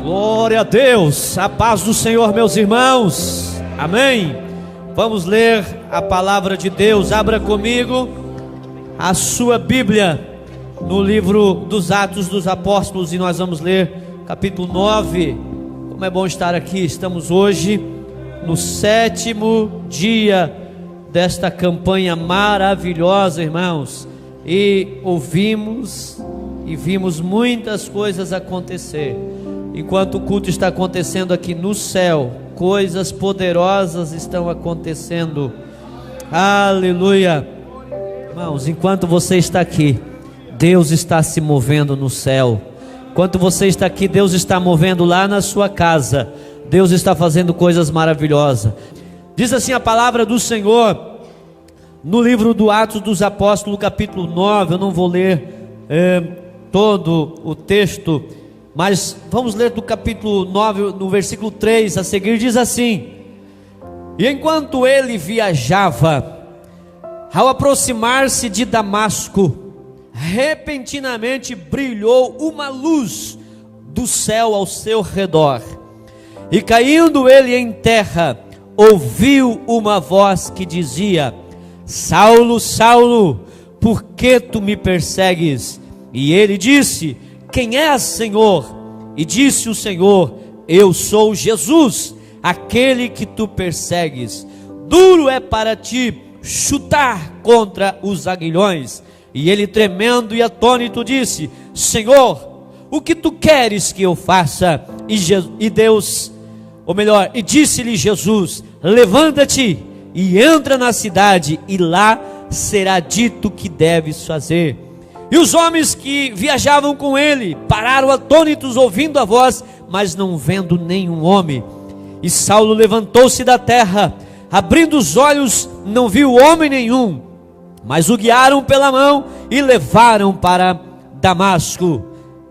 Glória a Deus, a paz do Senhor, meus irmãos, amém. Vamos ler a palavra de Deus. Abra comigo a sua Bíblia no livro dos Atos dos Apóstolos e nós vamos ler capítulo 9. Como é bom estar aqui. Estamos hoje no 7º dia desta campanha maravilhosa, irmãos, e ouvimos e vimos muitas coisas acontecer. Enquanto o culto está acontecendo aqui no céu, coisas poderosas estão acontecendo. Aleluia. Irmãos, enquanto você está aqui, Deus está se movendo no céu. Enquanto você está aqui, Deus está movendo lá na sua casa. Deus está fazendo coisas maravilhosas. Diz assim a palavra do Senhor no livro do Atos dos Apóstolos, capítulo 9. Eu não vou ler todo o texto, mas vamos ler do capítulo 9, no versículo 3 a seguir. Diz assim: E enquanto ele viajava, ao aproximar-se de Damasco, repentinamente brilhou uma luz do céu ao seu redor, e caindo ele em terra, ouviu uma voz que dizia: Saulo, Saulo, por que tu me persegues? E ele disse: Quem és, Senhor? E disse o Senhor: Eu sou Jesus, aquele que tu persegues. Duro é para ti chutar contra os aguilhões. E ele, tremendo e atônito, disse: Senhor, o que tu queres que eu faça? E disse-lhe Jesus: Levanta-te e entra na cidade, e lá será dito o que deves fazer. E os homens que viajavam com ele pararam atônitos, ouvindo a voz, mas não vendo nenhum homem. E Saulo levantou-se da terra, abrindo os olhos, não viu homem nenhum, mas o guiaram pela mão e levaram para Damasco.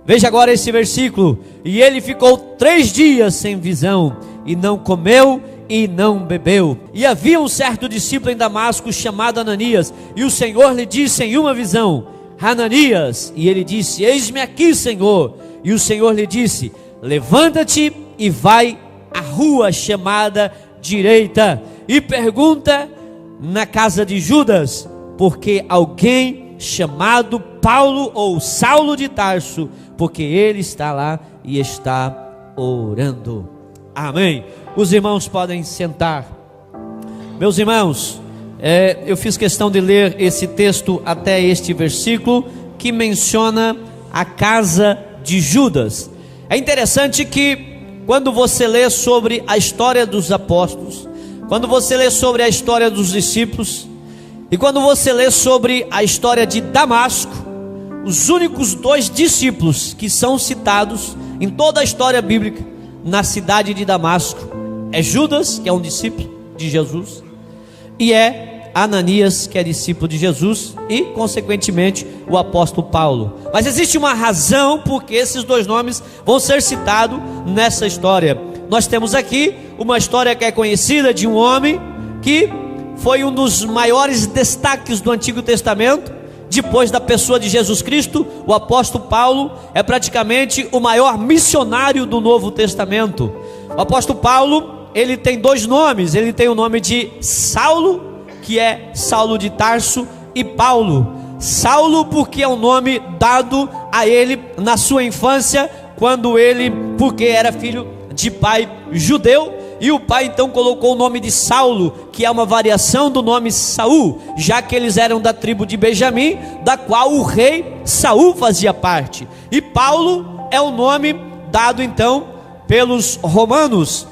Veja agora esse versículo: E ele ficou 3 dias sem visão, e não comeu e não bebeu. E havia um certo discípulo em Damasco chamado Ananias, e o Senhor lhe disse em uma visão: Ananias. E ele disse: Eis-me aqui, Senhor. E o Senhor lhe disse: Levanta-te e vai à rua chamada Direita, e pergunta na casa de Judas, porque alguém chamado Paulo ou Saulo de Tarso, porque ele está lá e está orando. Amém. Os irmãos podem sentar. Meus irmãos, eu fiz questão de ler esse texto até este versículo que menciona a casa de Judas. É interessante que quando você lê sobre a história dos apóstolos, quando você lê sobre a história dos discípulos, e quando você lê sobre a história de Damasco, os únicos 2 discípulos que são citados em toda a história bíblica na cidade de Damasco é Judas, que é um discípulo de Jesus, e é Ananias, que é discípulo de Jesus, e consequentemente o apóstolo Paulo. Mas existe uma razão porque esses 2 nomes vão ser citados nessa história. Nós temos aqui uma história que é conhecida de um homem que foi um dos maiores destaques do Antigo Testamento. Depois da pessoa de Jesus Cristo, o apóstolo Paulo é praticamente o maior missionário do Novo Testamento. O apóstolo Paulo, ele tem 2 nomes. Ele tem o nome de Saulo, que é Saulo de Tarso, e Paulo. Saulo porque é um nome dado a ele na sua infância, porque era filho de pai judeu, e o pai então colocou o nome de Saulo, que é uma variação do nome Saul, já que eles eram da tribo de Benjamim, da qual o rei Saul fazia parte. E Paulo é o nome dado então pelos romanos.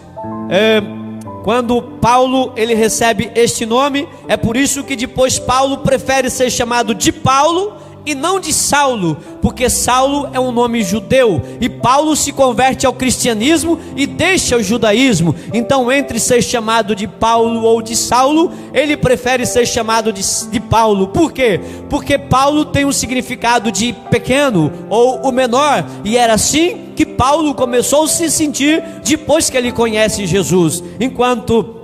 Quando Paulo ele recebe este nome, é por isso que depois Paulo prefere ser chamado de Paulo e não de Saulo, porque Saulo é um nome judeu, e Paulo se converte ao cristianismo e deixa o judaísmo. Então, entre ser chamado de Paulo ou de Saulo, ele prefere ser chamado de Paulo. Por quê? Porque Paulo tem um significado de pequeno ou o menor, e era assim que Paulo começou a se sentir depois que ele conhece Jesus. Enquanto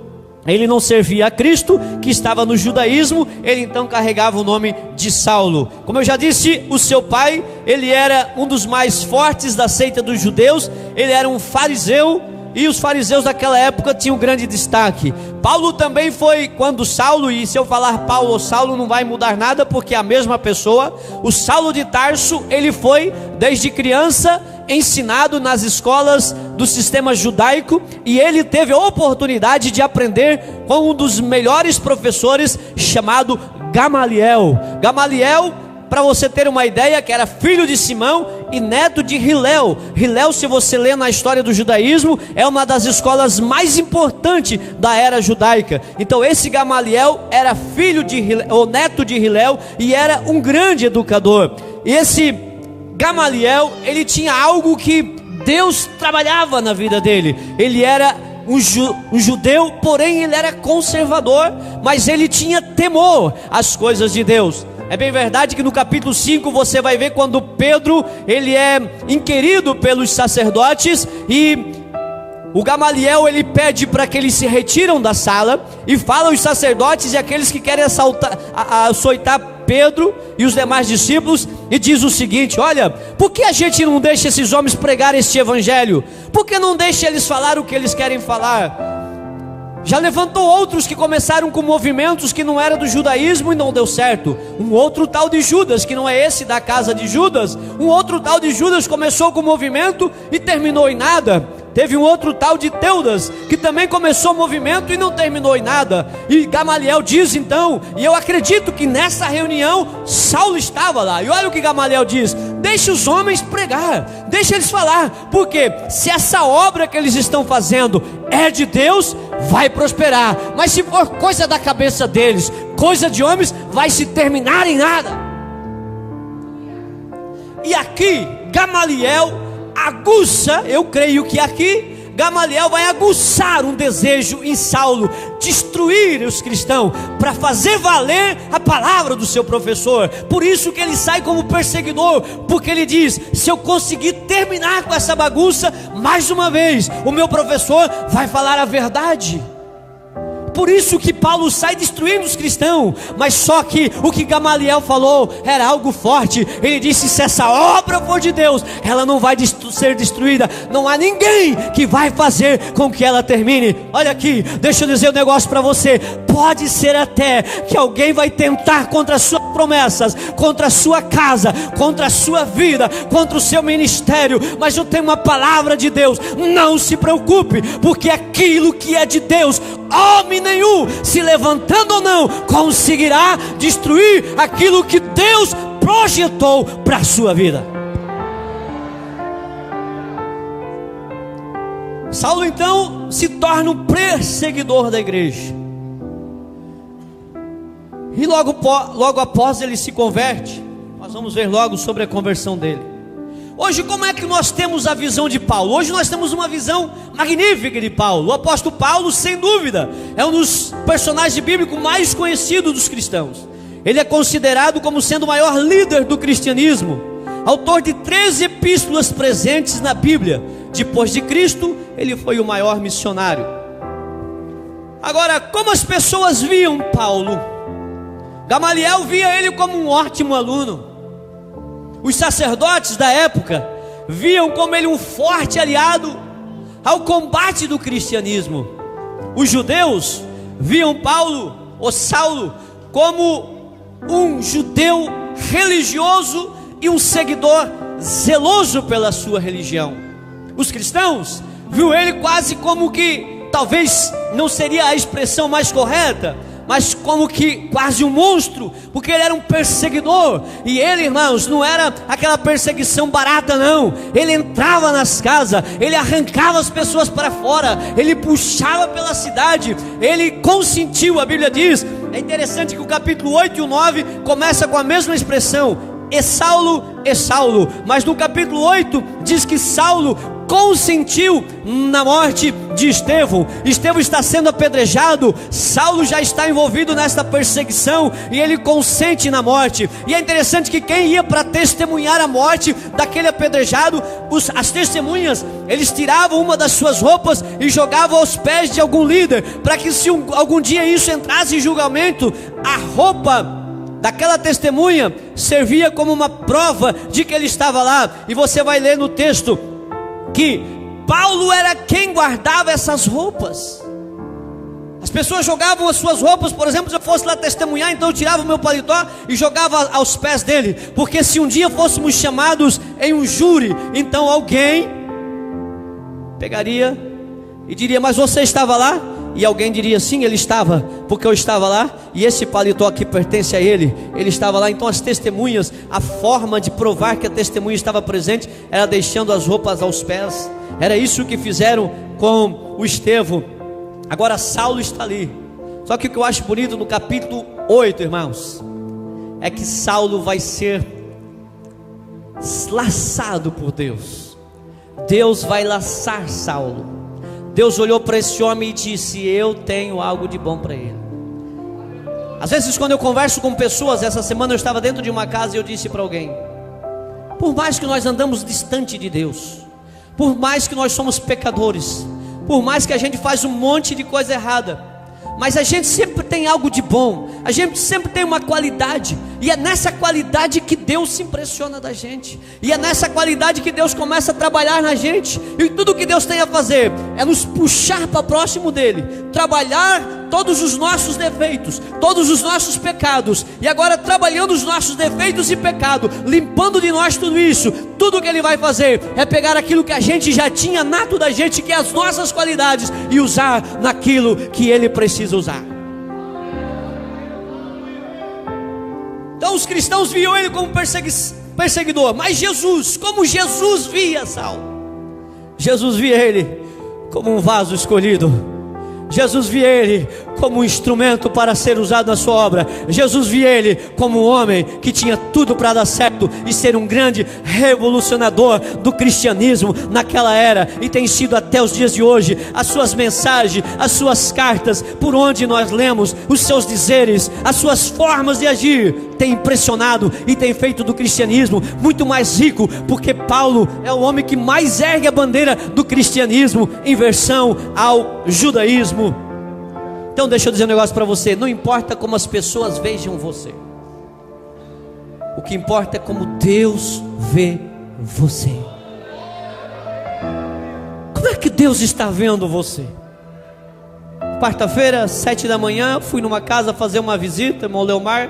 ele não servia a Cristo, que estava no judaísmo, ele então carregava o nome de Saulo. Como eu já disse, o seu pai, ele era um dos mais fortes da seita dos judeus, ele era um fariseu, e os fariseus daquela época tinham grande destaque. Paulo também foi, quando Saulo, e se eu falar Paulo ou Saulo não vai mudar nada, porque é a mesma pessoa. O Saulo de Tarso, ele foi desde criança ensinado nas escolas do sistema judaico, e ele teve a oportunidade de aprender com um dos melhores professores, chamado Gamaliel. Gamaliel, para você ter uma ideia, que era filho de Simão e neto de Hilel. Hilel, se você ler na história do judaísmo, é uma das escolas mais importantes da era judaica. Então esse Gamaliel era filho de Hilel, ou neto de Hilel, e era um grande educador. E esse Gamaliel, ele tinha algo que Deus trabalhava na vida dele. Ele era um judeu, porém ele era conservador, mas ele tinha temor às coisas de Deus. É bem verdade que no capítulo 5 você vai ver quando Pedro, ele é inquirido pelos sacerdotes, e o Gamaliel, ele pede para que eles se retiram da sala, e fala aos sacerdotes e aqueles que querem açoitar Pedro e os demais discípulos, e diz o seguinte: olha, por que a gente não deixa esses homens pregar este evangelho? Por que não deixa eles falar o que eles querem falar? Já levantou outros que começaram com movimentos que não eram do judaísmo e não deu certo. Um outro tal de Judas, que não é esse da casa de Judas, um outro tal de Judas começou com movimento e terminou em nada. Teve um outro tal de Teudas, que também começou o movimento e não terminou em nada. E Gamaliel diz então, e eu acredito que nessa reunião Saulo estava lá, e olha o que Gamaliel diz: deixa os homens pregar, deixa eles falar, porque se essa obra que eles estão fazendo é de Deus, vai prosperar. Mas se for coisa da cabeça deles, coisa de homens, vai se terminar em nada. E aqui Gamaliel aguça, eu creio que aqui Gamaliel vai aguçar um desejo em Saulo, destruir os cristãos, para fazer valer a palavra do seu professor. Por isso que ele sai como perseguidor, porque ele diz: se eu conseguir terminar com essa bagunça, mais uma vez, o meu professor vai falar a verdade. Por isso que Paulo sai destruindo os cristãos. Mas só que o que Gamaliel falou era algo forte. Ele disse: se essa obra for de Deus, ela não vai ser destruída. Não há ninguém que vai fazer com que ela termine. Olha aqui, deixa eu dizer um negócio para você. Pode ser até que alguém vai tentar contra as suas promessas, contra a sua casa, contra a sua vida, contra o seu ministério, mas eu tenho uma palavra de Deus: não se preocupe, porque aquilo que é de Deus, homem nenhum, se levantando ou não, conseguirá destruir aquilo que Deus projetou para a sua vida. Saulo então se torna um perseguidor da igreja, e logo após ele se converte. Nós vamos ver logo sobre a conversão dele. Hoje, como é que nós temos a visão de Paulo? Hoje nós temos uma visão magnífica de Paulo. O apóstolo Paulo, sem dúvida, é um dos personagens bíblicos mais conhecidos dos cristãos. Ele é considerado como sendo o maior líder do cristianismo, autor de 13 epístolas presentes na Bíblia. Depois de Cristo, ele foi o maior missionário. Agora, como as pessoas viam Paulo? Gamaliel via ele como um ótimo aluno. Os sacerdotes da época viam como ele um forte aliado ao combate do cristianismo. Os judeus viam Paulo, ou Saulo, como um judeu religioso e um seguidor zeloso pela sua religião. Os cristãos viam ele quase como que, talvez não seria a expressão mais correta, mas como que quase um monstro, porque ele era um perseguidor. E ele, irmãos, não era aquela perseguição barata não. Ele entrava nas casas, ele arrancava as pessoas para fora, ele puxava pela cidade, ele consentiu. A Bíblia diz, é interessante que o capítulo 8 e o 9 começa com a mesma expressão: e Saulo, mas no capítulo 8 diz que Saulo consentiu na morte de Estevão. Estevão está sendo apedrejado, Saulo já está envolvido nesta perseguição e ele consente na morte. E é interessante que quem ia para testemunhar a morte daquele apedrejado, as testemunhas, eles tiravam uma das suas roupas e jogavam aos pés de algum líder, para que se algum dia isso entrasse em julgamento, a roupa daquela testemunha servia como uma prova de que ele estava lá. E você vai ler no texto que Paulo era quem guardava essas roupas. As pessoas jogavam as suas roupas, por exemplo, se eu fosse lá testemunhar, então eu tirava o meu paletó e jogava aos pés dele, porque se um dia fôssemos chamados em um júri, então alguém pegaria e diria: mas você estava lá? E alguém diria: sim, ele estava, porque eu estava lá, e esse paletó aqui pertence a ele, ele estava lá. Então as testemunhas, a forma de provar que a testemunha estava presente era deixando as roupas aos pés. Era isso que fizeram com o Estevão. Agora Saulo está ali. Só que o que eu acho bonito no capítulo 8, irmãos, é que Saulo vai ser laçado por Deus. Deus vai laçar Saulo. Deus olhou para esse homem e disse: eu tenho algo de bom para ele. Às vezes quando eu converso com pessoas, essa semana eu estava dentro de uma casa e eu disse para alguém: por mais que nós andamos distante de Deus, por mais que nós somos pecadores, por mais que a gente faz um monte de coisa errada, mas a gente sempre tem algo de bom, a gente sempre tem uma qualidade, e é nessa qualidade que Deus se impressiona da gente, e é nessa qualidade que Deus começa a trabalhar na gente. E tudo que Deus tem a fazer é nos puxar para próximo dele, trabalhar todos os nossos defeitos, todos os nossos pecados, e agora trabalhando os nossos defeitos e pecado, limpando de nós tudo isso. Tudo que ele vai fazer é pegar aquilo que a gente já tinha nato da gente, que é as nossas qualidades, e usar naquilo que ele precisa usar. Então os cristãos viam ele como perseguidor, mas Jesus, como Jesus via Saulo? Jesus via ele como um vaso escolhido. Jesus via ele como um instrumento para ser usado na sua obra. Jesus via ele como um homem que tinha tudo para dar certo e ser um grande revolucionador do cristianismo naquela era, e tem sido até os dias de hoje. As suas mensagens, as suas cartas, por onde nós lemos, os seus dizeres, as suas formas de agir, tem impressionado e tem feito do cristianismo muito mais rico, porque Paulo é o homem que mais ergue a bandeira do cristianismo em versão ao judaísmo. Então deixa eu dizer um negócio para você: não importa como as pessoas vejam você, o que importa é como Deus vê você. Como é que Deus está vendo você? Quarta-feira, 7 da manhã, fui numa casa fazer uma visita. Irmão Leomar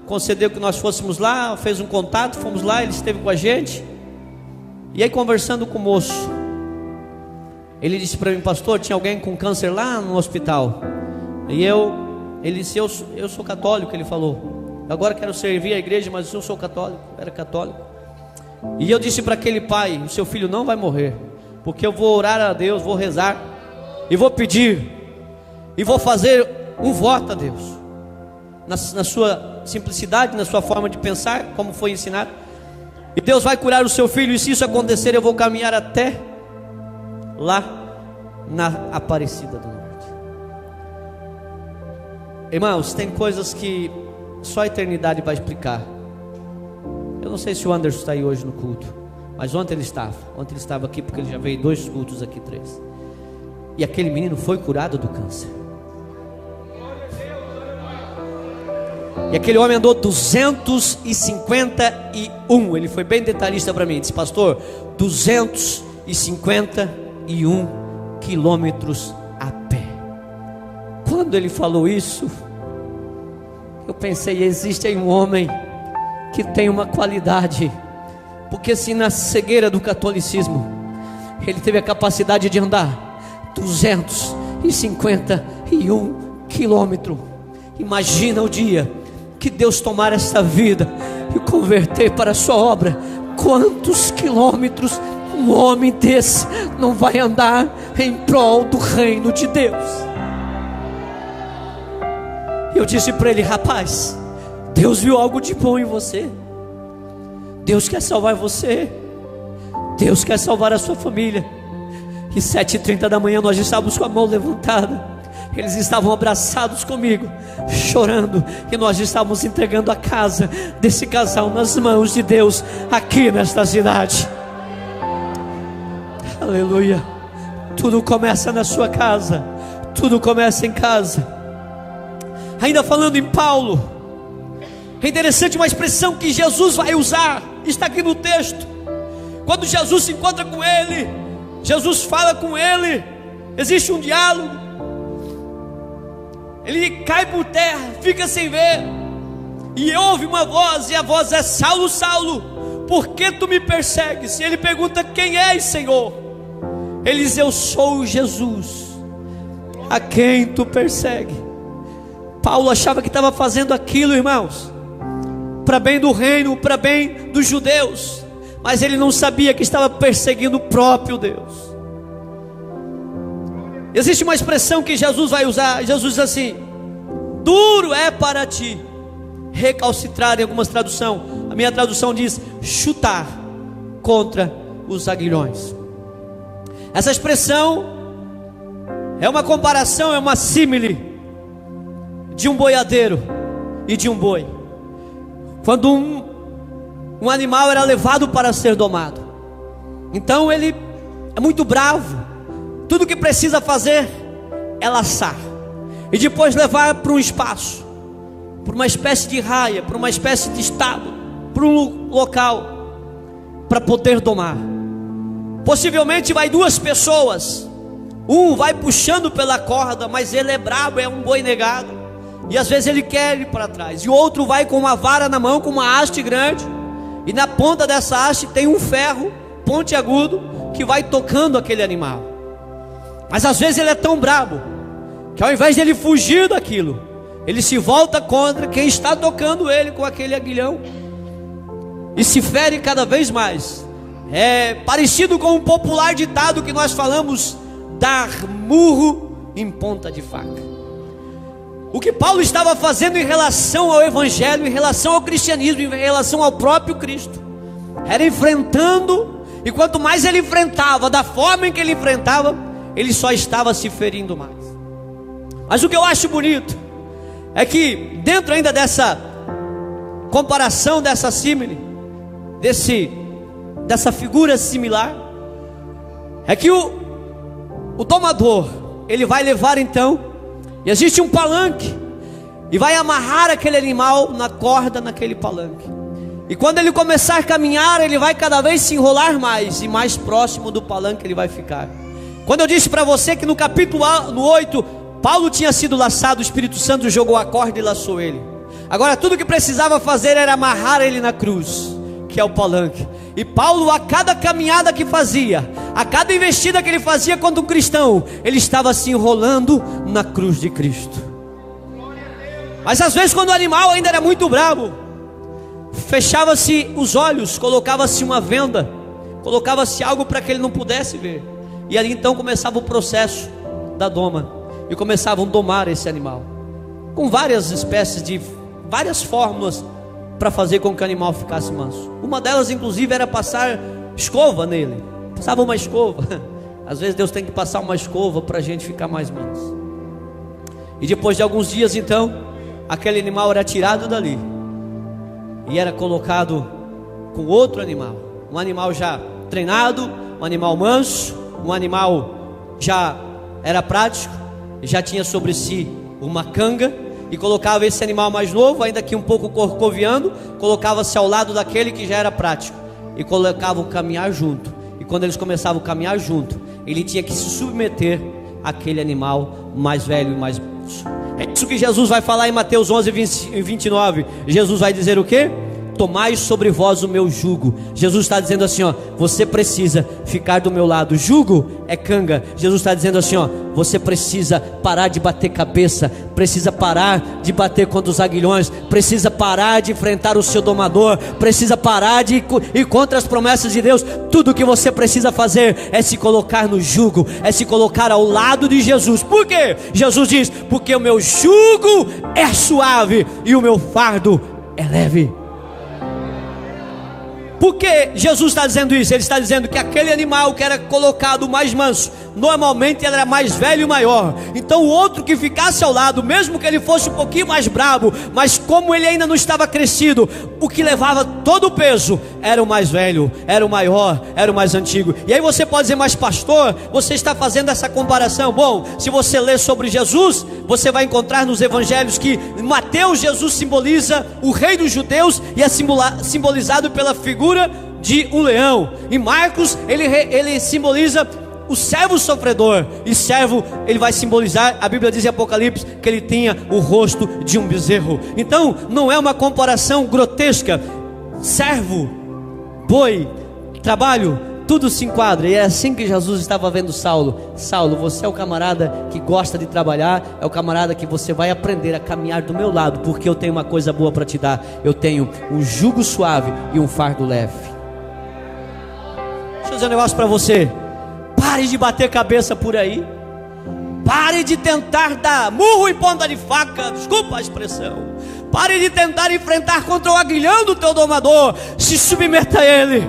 concedeu que nós fôssemos lá, fez um contato, fomos lá, ele esteve com a gente. E aí, conversando com o moço, ele disse para mim: pastor, tinha alguém com câncer lá no hospital. E ele disse: eu sou católico. Ele falou: agora quero servir a igreja, mas eu sou católico. Era católico. E eu disse para aquele pai: o seu filho não vai morrer, porque eu vou orar a Deus, vou rezar, e vou pedir, e vou fazer um voto a Deus, na sua simplicidade, na sua forma de pensar, como foi ensinado. E Deus vai curar o seu filho, e se isso acontecer, eu vou caminhar até lá na Aparecida do Norte. Irmãos, tem coisas que só a eternidade vai explicar. Eu não sei se o Anderson está aí hoje no culto, mas ontem ele estava aqui, porque ele já veio 2 cultos aqui, 3. E aquele menino foi curado do câncer. E aquele homem andou 251. Ele foi bem detalhista para mim. Disse: pastor, 251 quilômetros a pé. Quando ele falou isso, eu pensei: existe aí um homem que tem uma qualidade. Porque se na cegueira do catolicismo ele teve a capacidade de andar 251 quilômetros, imagina o dia que Deus tomar essa vida e converter para a sua obra. Quantos quilômetros um homem desse não vai andar em prol do reino de Deus? Eu disse para ele: rapaz, Deus viu algo de bom em você. Deus quer salvar você. Deus quer salvar a sua família. E 7h30 da manhã nós estávamos com a mão levantada, eles estavam abraçados comigo, chorando, e nós estávamos entregando a casa desse casal nas mãos de Deus, aqui nesta cidade. Aleluia. Tudo começa na sua casa, tudo começa em casa. Ainda falando em Paulo, é interessante uma expressão que Jesus vai usar, está aqui no texto. Quando Jesus se encontra com ele, Jesus fala com ele, existe um diálogo. Ele cai por terra, fica sem ver, e ouve uma voz, e a voz é: Saulo, Saulo, por que tu me persegues? E ele pergunta: quem és, Senhor? Ele diz: eu sou Jesus, a quem tu persegue. Paulo achava que estava fazendo aquilo, irmãos, para bem do reino, para bem dos judeus, mas ele não sabia que estava perseguindo o próprio Deus. Existe uma expressão que Jesus vai usar. Jesus diz assim: duro é para ti recalcitrar, em algumas traduções. A minha tradução diz chutar contra os aguilhões. Essa expressão é uma comparação, é uma símile de um boiadeiro e de um boi. Quando um animal era levado para ser domado, então ele é muito bravo. Tudo que precisa fazer é laçar, e depois levar para um espaço, para uma espécie de raia, para uma espécie de estábulo, para um local, para poder domar. Possivelmente vai duas pessoas, um vai puxando pela corda, mas ele é brabo, é um boi negado, e às vezes ele quer ir para trás, e o outro vai com uma vara na mão, com uma haste grande, e na ponta dessa haste tem um ferro pontiagudo, que vai tocando aquele animal. Mas às vezes ele é tão brabo, que ao invés de ele fugir daquilo, ele se volta contra quem está tocando ele com aquele aguilhão, e se fere cada vez mais. É parecido com um popular ditado que nós falamos: dar murro em ponta de faca. O que Paulo estava fazendo em relação ao evangelho, em relação ao cristianismo, em relação ao próprio Cristo, era enfrentando, e quanto mais ele enfrentava, da forma em que ele enfrentava, ele só estava se ferindo mais. Mas o que eu acho bonito é que dentro ainda dessa comparação, dessa símile, dessa figura similar, é que o domador, ele vai levar então, e existe um palanque, e vai amarrar aquele animal na corda, naquele palanque, e quando ele começar a caminhar, ele vai cada vez se enrolar mais, e mais próximo do palanque ele vai ficar. Quando eu disse para você que no capítulo 8, Paulo tinha sido laçado, o Espírito Santo jogou a corda e laçou ele. Agora tudo que precisava fazer era amarrar ele na cruz, que é o palanque. E Paulo, a cada caminhada que fazia, a cada investida que ele fazia contra um cristão, ele estava se enrolando na cruz de Cristo. Mas às vezes, quando o animal ainda era muito bravo, fechava-se os olhos, colocava-se uma venda, colocava-se algo para que ele não pudesse ver. E ali então começava o processo da doma, e começavam a domar esse animal, com várias espécies de, várias fórmulas, para fazer com que o animal ficasse manso. Uma delas inclusive era passar escova nele, passava uma escova. Às vezes Deus tem que passar uma escova para a gente ficar mais manso. E depois de alguns dias então, aquele animal era tirado dali, e era colocado com outro animal, um animal já treinado, um animal manso, um animal já era prático, já tinha sobre si uma canga, e colocava esse animal mais novo, ainda que um pouco corcoviando, colocava-se ao lado daquele que já era prático, e colocavam caminhar junto. E quando eles começavam a caminhar junto, ele tinha que se submeter àquele animal mais velho e mais manso. É isso que Jesus vai falar em Mateus 11:29. Jesus vai dizer o quê? Tomai sobre vós o meu jugo. Jesus está dizendo assim, ó, você precisa ficar do meu lado. Jugo é canga. Jesus está dizendo assim, ó, você precisa parar de bater cabeça, precisa parar de bater contra os aguilhões, precisa parar de enfrentar o seu domador, precisa parar de ir contra as promessas de Deus. Tudo que você precisa fazer é se colocar no jugo, é se colocar ao lado de Jesus. Por quê? Jesus diz, porque o meu jugo é suave e o meu fardo é leve. Por que Jesus está dizendo isso? Ele está dizendo que aquele animal que era colocado mais manso, normalmente ele era mais velho e maior. Então o outro que ficasse ao lado, mesmo que ele fosse um pouquinho mais brabo, mas como ele ainda não estava crescido, o que levava todo o peso era o mais velho, era o maior, era o mais antigo. E aí você pode dizer, mas pastor, você está fazendo essa comparação? Bom, se você ler sobre Jesus, você vai encontrar nos evangelhos que em Mateus Jesus simboliza o rei dos judeus e é simbolizado pela figura de um leão. Em Marcos ele simboliza o servo sofredor, e servo ele vai simbolizar, a Bíblia diz em Apocalipse que ele tinha o rosto de um bezerro. Então não é uma comparação grotesca. Servo, boi, trabalho, tudo se enquadra. E é assim que Jesus estava vendo Saulo. Saulo, você é o camarada que gosta de trabalhar, é o camarada que você vai aprender a caminhar do meu lado, porque eu tenho uma coisa boa para te dar. Eu tenho um jugo suave e um fardo leve. Deixa eu dizer um negócio para você. Pare de bater cabeça por aí. Pare de tentar dar murro em ponta de faca, desculpa a expressão. Pare de tentar enfrentar contra o aguilhão do teu domador. Se submeta a ele.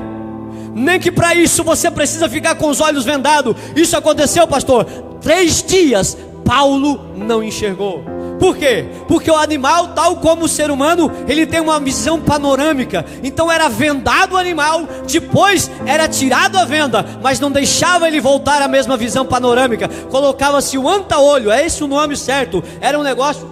Nem que para isso você precisa ficar com os olhos vendados. Isso aconteceu, pastor. 3 dias Paulo não enxergou. Por quê? Porque o animal, tal como o ser humano, ele tem uma visão panorâmica. Então era vendado o animal, depois era tirado a venda, mas não deixava ele voltar à mesma visão panorâmica. Colocava-se o anta-olho, é esse o nome certo. Era um negócio,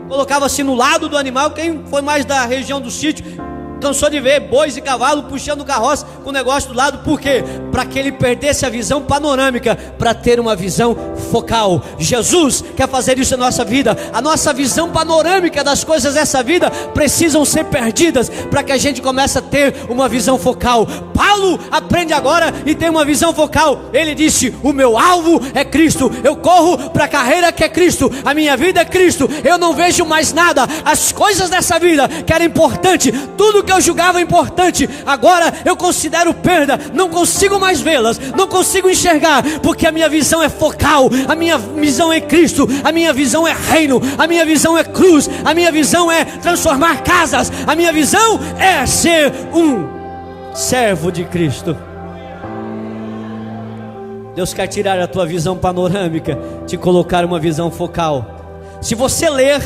colocava-se no lado do animal. Quem foi mais da região do sítio cansou de ver bois e cavalos puxando carroça com o negócio do lado. Por quê? Para que ele perdesse a visão panorâmica, para ter uma visão focal. Jesus quer fazer isso na nossa vida. A nossa visão panorâmica das coisas dessa vida precisam ser perdidas, para que a gente comece a ter uma visão focal. Paulo aprende agora e tem uma visão focal. Ele disse, o meu alvo é Cristo. Eu corro para a carreira que é Cristo. A minha vida é Cristo. Eu não vejo mais nada. As coisas dessa vida que era importante, tudo que eu julgava importante, agora eu considero perda. Não consigo mais vê-las, não consigo enxergar, porque a minha visão é focal. A minha visão é Cristo, a minha visão é reino, a minha visão é cruz, a minha visão é transformar casas, a minha visão é ser um servo de Cristo. Deus quer tirar a tua visão panorâmica, te colocar uma visão focal. Se você ler,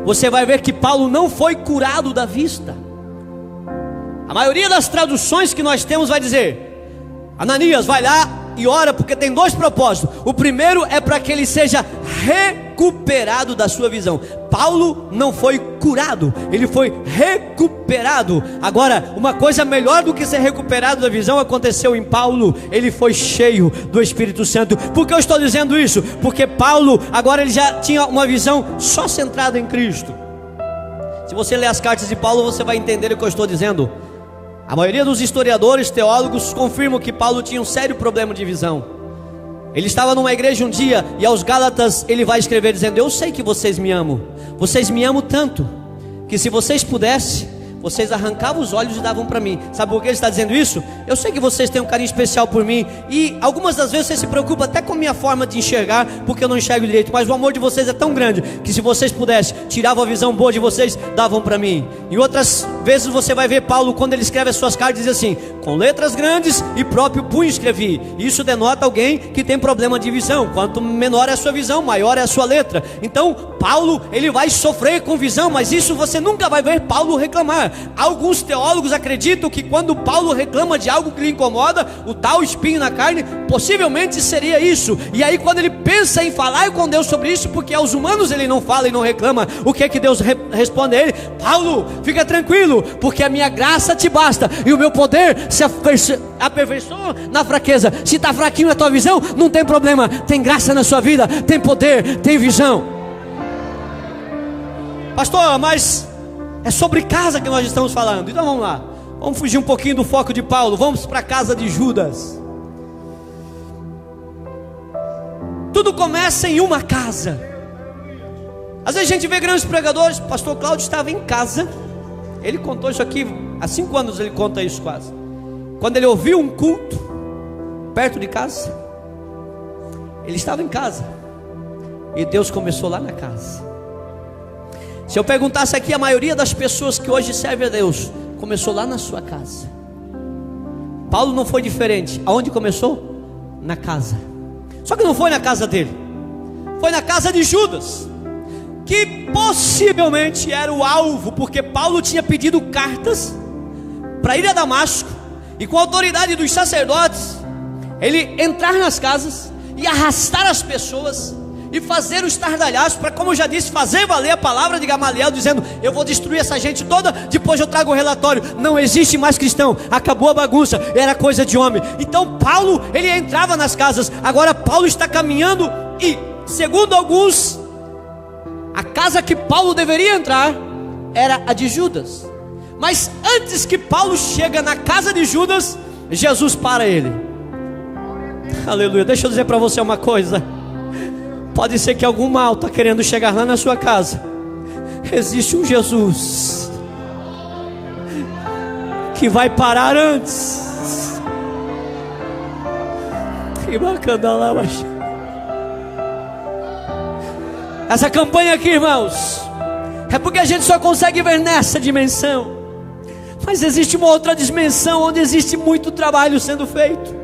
você vai ver que Paulo não foi curado da vista. A maioria das traduções que nós temos vai dizer, Ananias, vai lá e ora, porque tem 2 propósitos. O primeiro é para que ele seja recuperado da sua visão. Paulo não foi curado, ele foi recuperado. Agora, uma coisa melhor do que ser recuperado da visão aconteceu em Paulo. Ele foi cheio do Espírito Santo. Por que eu estou dizendo isso? Porque Paulo, agora ele já tinha uma visão só centrada em Cristo. Se você ler as cartas de Paulo, você vai entender o que eu estou dizendo. A maioria dos historiadores, teólogos, confirmam que Paulo tinha um sério problema de visão. Ele estava numa igreja um dia, e aos Gálatas ele vai escrever dizendo, eu sei que vocês me amam tanto, que se vocês pudessem, vocês arrancavam os olhos e davam para mim. Sabe por que ele está dizendo isso? Eu sei que vocês têm um carinho especial por mim, e algumas das vezes vocês se preocupam até com a minha forma de enxergar, porque eu não enxergo direito, mas o amor de vocês é tão grande, que se vocês pudessem, tiravam a visão boa de vocês, davam para mim. Em outras vezes você vai ver Paulo, quando ele escreve as suas cartas, diz assim, com letras grandes e próprio punho escrevi. Isso denota alguém que tem problema de visão. Quanto menor é a sua visão, maior é a sua letra. Então Paulo, ele vai sofrer com visão, mas isso você nunca vai ver Paulo reclamar. Alguns teólogos acreditam que quando Paulo reclama de algo que lhe incomoda, o tal espinho na carne, possivelmente seria isso. E aí quando ele pensa em falar com Deus sobre isso, porque aos humanos ele não fala e não reclama, o que é que Deus responde a ele? Paulo, fica tranquilo, porque a minha graça te basta, e o meu poder se aperfeiçoa na fraqueza. Se está fraquinho a tua visão, não tem problema, tem graça na sua vida, tem poder, tem visão. Pastor, mas é sobre casa que nós estamos falando. Então vamos lá, vamos fugir um pouquinho do foco de Paulo, vamos para a casa de Judas. Tudo começa em uma casa. Às vezes a gente vê grandes pregadores. Pastor Cláudio estava em casa. Ele contou isso aqui, há 5 anos ele conta isso quase. Quando ele ouviu um culto perto de casa, ele estava em casa, e Deus começou lá na casa. Se eu perguntasse aqui, a maioria das pessoas que hoje servem a Deus começou lá na sua casa. Paulo não foi diferente. Aonde começou? Na casa. Só que não foi na casa dele, foi na casa de Judas, que possivelmente era o alvo, porque Paulo tinha pedido cartas para ir a Damasco, e com a autoridade dos sacerdotes, ele entrar nas casas e arrastar as pessoas e fazer o estardalhaço, para, como eu já disse, fazer valer a palavra de Gamaliel, dizendo: eu vou destruir essa gente toda, depois eu trago o relatório, não existe mais cristão, acabou a bagunça, era coisa de homem. Então Paulo, ele entrava nas casas. Agora Paulo está caminhando e, segundo alguns, a casa que Paulo deveria entrar era a de Judas. Mas antes que Paulo chega na casa de Judas, Jesus para ele. Aleluia. Deixa eu dizer para você uma coisa. Pode ser que algum mal está querendo chegar lá na sua casa. Existe um Jesus que vai parar antes. Que bacana lá, mas... essa campanha aqui, irmãos, é porque a gente só consegue ver nessa dimensão. Mas existe uma outra dimensão onde existe muito trabalho sendo feito.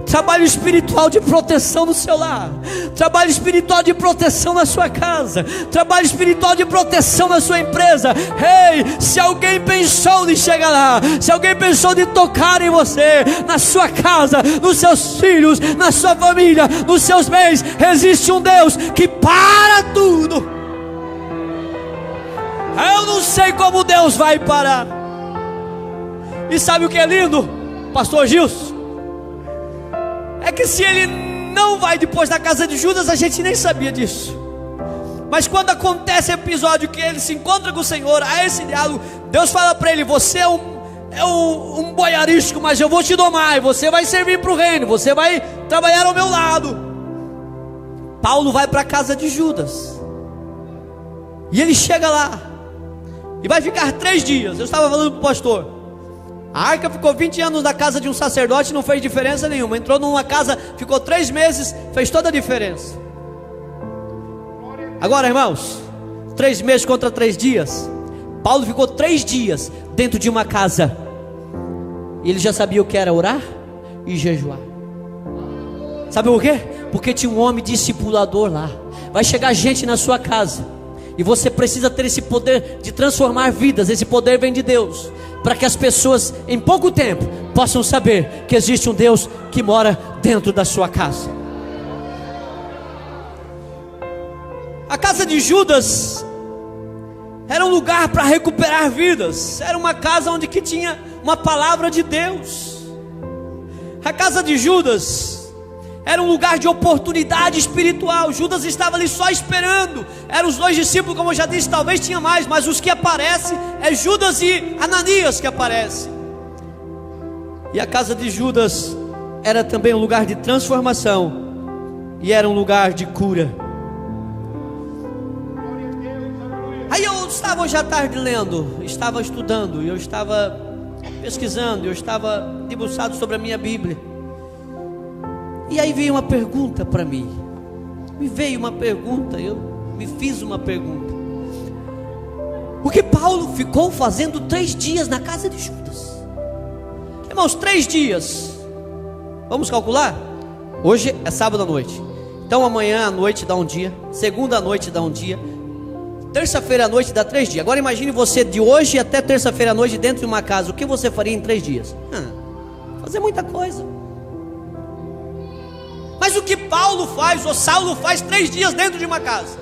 Trabalho espiritual de proteção no seu lar, trabalho espiritual de proteção na sua casa, trabalho espiritual de proteção na sua empresa. Ei, se alguém pensou de chegar lá, se alguém pensou de tocar em você, na sua casa, nos seus filhos, na sua família, nos seus bens, existe um Deus que para tudo. Eu não sei como Deus vai parar. E sabe o que é lindo, pastor Gilson? É que se ele não vai depois da casa de Judas, a gente nem sabia disso. Mas quando acontece o episódio que ele se encontra com o Senhor, há esse diálogo, Deus fala para ele: você é um boiarisco, mas eu vou te domar, e você vai servir para o reino, você vai trabalhar ao meu lado. Paulo vai para a casa de Judas, e ele chega lá, e vai ficar 3 dias. Eu estava falando para o pastor, a arca ficou 20 anos na casa de um sacerdote, não fez diferença nenhuma. Entrou numa casa, ficou 3 meses, fez toda a diferença. Agora, irmãos, 3 meses contra 3 dias. Paulo ficou 3 dias dentro de uma casa, e ele já sabia o que era orar e jejuar. Sabe por quê? Porque tinha um homem discipulador lá. Vai chegar gente na sua casa, e você precisa ter esse poder de transformar vidas. Esse poder vem de Deus, para que as pessoas em pouco tempo possam saber que existe um Deus que mora dentro da sua casa. A casa de Judas era um lugar para recuperar vidas. Era uma casa onde que tinha uma palavra de Deus. A casa de Judas era um lugar de oportunidade espiritual. Judas estava ali só esperando. Eram os 2 discípulos, como eu já disse, talvez tinha mais, mas os que aparecem é Judas e Ananias que aparecem. E a casa de Judas era também um lugar de transformação, e era um lugar de cura. Aí eu estava hoje à tarde lendo, estava estudando, eu estava pesquisando, eu estava debruçado sobre a minha Bíblia. E aí veio uma pergunta para mim. Me veio uma pergunta, eu me fiz uma pergunta. O que Paulo ficou fazendo 3 dias na casa de Judas? Irmãos, 3 dias. Vamos calcular? Hoje é sábado à noite. Então amanhã à noite dá um dia, segunda à noite dá um dia, terça-feira à noite dá 3 dias. Agora imagine você de hoje até terça-feira à noite dentro de uma casa. O que você faria em 3 dias? Fazer muita coisa. Mas o que Paulo faz, ou Saulo faz 3 dias dentro de uma casa?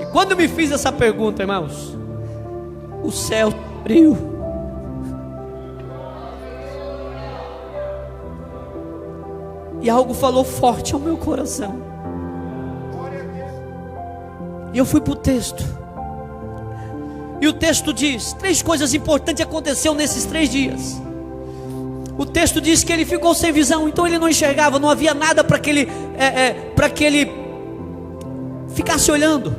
E quando eu me fiz essa pergunta, irmãos, o céu abriu. E algo falou forte ao meu coração. E eu fui para o texto. E o texto diz: 3 coisas importantes aconteceram nesses 3 dias. O texto diz que ele ficou sem visão, então ele não enxergava, não havia nada para que ele ficasse olhando.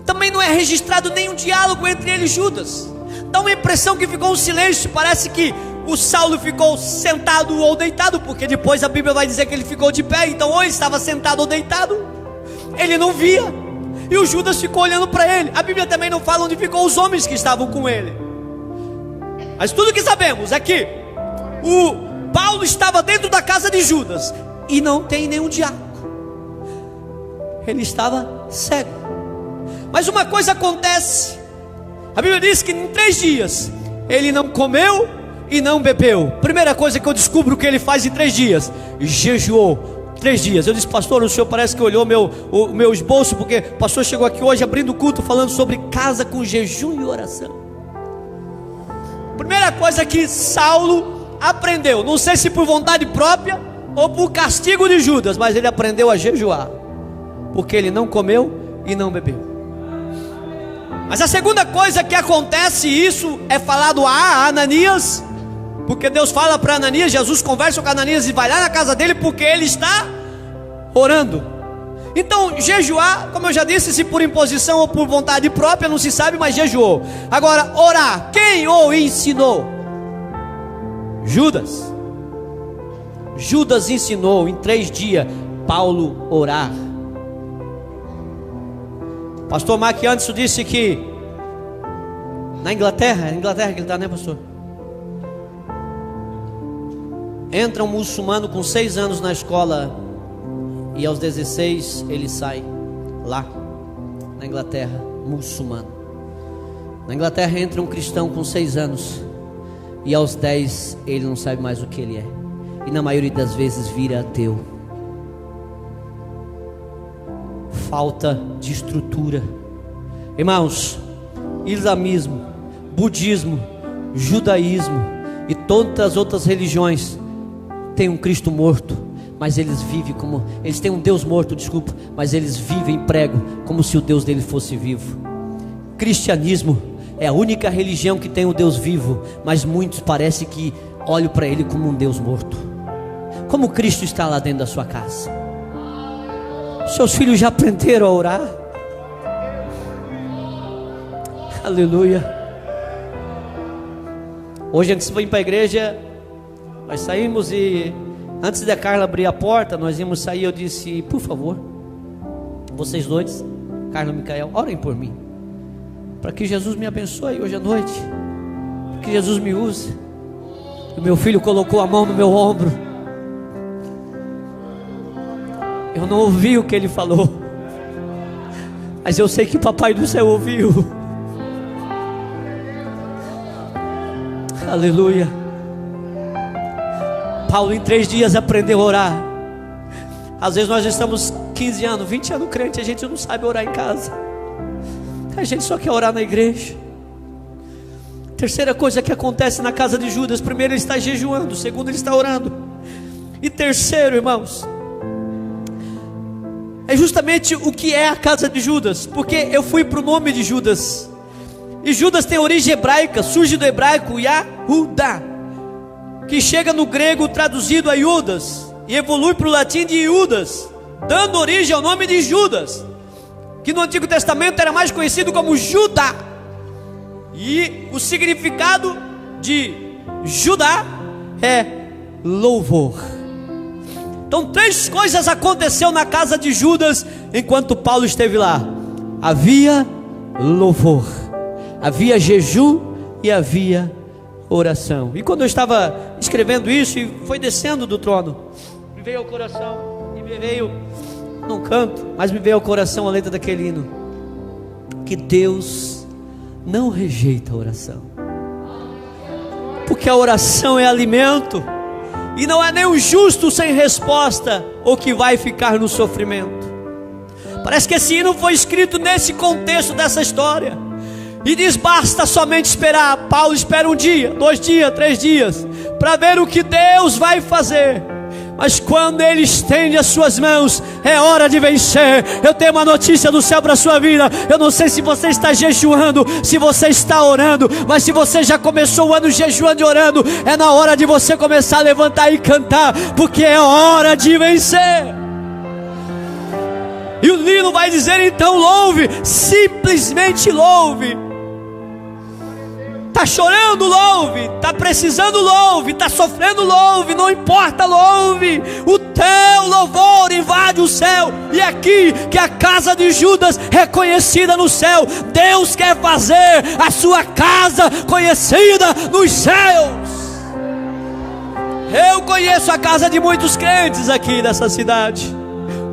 Também não é registrado nenhum diálogo entre ele e Judas. Dá uma impressão que ficou um silêncio. Parece que o Saulo ficou sentado ou deitado, porque depois a Bíblia vai dizer que ele ficou de pé. Então ou ele estava sentado ou deitado, ele não via. E o Judas ficou olhando para ele. A Bíblia também não fala onde ficou os homens que estavam com ele. Mas tudo que sabemos é que o Paulo estava dentro da casa de Judas e não tem nenhum diácono. Ele estava cego. Mas uma coisa acontece. A Bíblia diz que em 3 dias ele não comeu e não bebeu. Primeira coisa que eu descubro que ele faz em 3 dias: jejuou 3 dias. Eu disse: pastor, o senhor parece que olhou o meu esboço, porque o pastor chegou aqui hoje abrindo o culto falando sobre casa com jejum e oração. Primeira coisa que Saulo aprendeu, não sei se por vontade própria ou por castigo de Judas, mas ele aprendeu a jejuar, porque ele não comeu e não bebeu. Mas a segunda coisa que acontece, isso é falado a Ananias, porque Deus fala para Ananias, Jesus conversa com Ananias e vai lá na casa dele, porque ele está orando. Então jejuar, como eu já disse, se por imposição ou por vontade própria, não se sabe, mas jejuou. Agora, orar, quem o ensinou? Judas. Judas ensinou em 3 dias Paulo orar. Pastor Mark Anderson disse que na Inglaterra, que ele está, né, pastor? Entra um muçulmano com 6 anos na escola e aos 16 ele sai lá na Inglaterra, muçulmano. Na Inglaterra entra um cristão com 6 anos e aos 10 ele não sabe mais o que ele é, e na maioria das vezes vira ateu. Falta de estrutura. Irmãos, islamismo, budismo, judaísmo e todas as outras religiões têm um Cristo morto, mas eles vivem como, eles têm um Deus morto, desculpa, mas eles vivem e pregam como se o Deus dele fosse vivo. Cristianismo é a única religião que tem um Deus vivo, mas muitos parecem que olham para ele como um Deus morto. Como Cristo está lá dentro da sua casa? Seus filhos já aprenderam a orar? Aleluia. Hoje antes de vir para a igreja, nós saímos e antes da Carla abrir a porta, nós íamos sair. Eu disse: por favor, vocês dois, Carla e Micael, orem por mim, para que Jesus me abençoe hoje à noite, para que Jesus me use. O meu filho colocou a mão no meu ombro. Eu não ouvi o que ele falou, mas eu sei que o Papai do Céu ouviu. Aleluia. Paulo em 3 dias aprendeu a orar. Às vezes nós estamos 15 anos, 20 anos crente, a gente não sabe orar em casa, a gente só quer orar na igreja. Terceira coisa que acontece na casa de Judas: primeiro, ele está jejuando; segundo, ele está orando; e terceiro, irmãos, é justamente o que é a casa de Judas, porque eu fui para o nome de Judas, e Judas tem origem hebraica, surge do hebraico Yahuda, que chega no grego traduzido a Judas, e evolui para o latim de Judas, dando origem ao nome de Judas, que no Antigo Testamento era mais conhecido como Judá, e o significado de Judá é louvor. Então 3 coisas aconteceram na casa de Judas enquanto Paulo esteve lá: havia louvor, havia jejum e havia oração. E quando eu estava escrevendo isso e foi descendo do trono, me veio ao coração, e me veio, não canto, mas me veio ao coração a letra daquele hino, que Deus não rejeita a oração, porque a oração é alimento, e não é nem o justo sem resposta o que vai ficar no sofrimento. Parece que esse hino foi escrito nesse contexto dessa história, e diz: basta somente esperar. Paulo espera 1 dia, 2 dias, 3 dias, para ver o que Deus vai fazer. Mas quando Ele estende as suas mãos, é hora de vencer. Eu tenho uma notícia do céu para a sua vida. Eu não sei se você está jejuando, se você está orando, mas se você já começou o ano jejuando e orando, é na hora de você começar a levantar e cantar, porque é hora de vencer. E o Lino vai dizer: então louve, simplesmente louve. Está chorando, louve. Está precisando, louve. Está sofrendo, louve. Não importa, louve. O teu louvor invade o céu. E é aqui que a casa de Judas é conhecida no céu. Deus quer fazer a sua casa conhecida nos céus. Eu conheço a casa de muitos crentes aqui nessa cidade.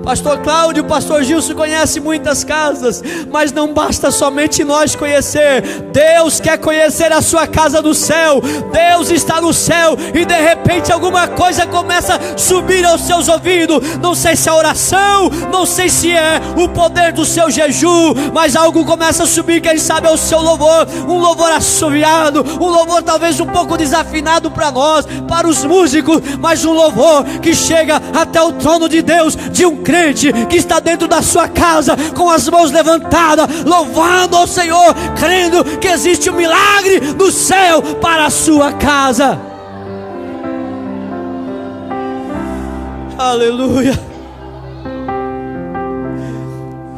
Pastor Cláudio, Pastor Gilson conhece muitas casas, mas não basta somente nós conhecer. Deus quer conhecer a sua casa do céu. Deus está no céu e de repente alguma coisa começa a subir aos seus ouvidos. Não sei se é oração, não sei se é o poder do seu jejum, mas algo começa a subir, quem sabe é o seu louvor. Um louvor assoviado, um louvor talvez um pouco desafinado para nós, para os músicos, mas um louvor que chega até o trono de Deus, de um crente que está dentro da sua casa, com as mãos levantadas, louvando ao Senhor, crendo que existe um milagre do céu para a sua casa. Aleluia.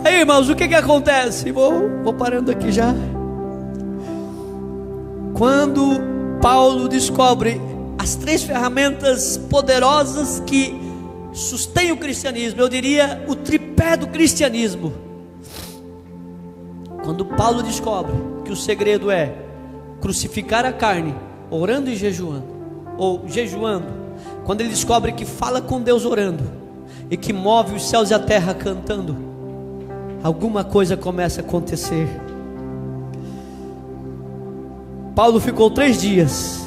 Aí, irmãos, o que acontece? Vou parando aqui já. Quando Paulo descobre as 3 ferramentas poderosas que sustém o cristianismo, eu diria o tripé do cristianismo. Quando Paulo descobre que o segredo é crucificar a carne, orando e jejuando, ou jejuando, quando ele descobre que fala com Deus orando, e que move os céus e a terra cantando, alguma coisa começa a acontecer. Paulo ficou 3 dias,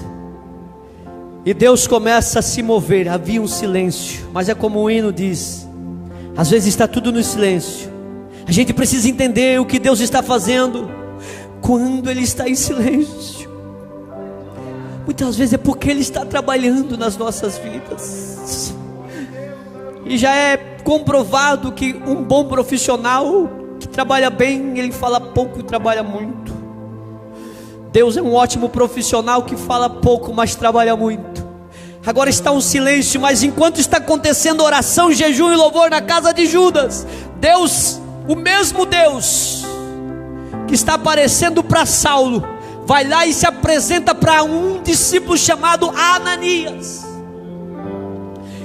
e Deus começa a se mover. Havia um silêncio, mas é como o hino diz, às vezes está tudo no silêncio. A gente precisa entender o que Deus está fazendo quando Ele está em silêncio. Muitas vezes é porque Ele está trabalhando nas nossas vidas. E já é comprovado que um bom profissional que trabalha bem, ele fala pouco e trabalha muito. Deus é um ótimo profissional que fala pouco, mas trabalha muito. Agora está um silêncio, mas enquanto está acontecendo oração, jejum e louvor na casa de Judas, Deus, o mesmo Deus que está aparecendo para Saulo, vai lá e se apresenta para um discípulo chamado Ananias,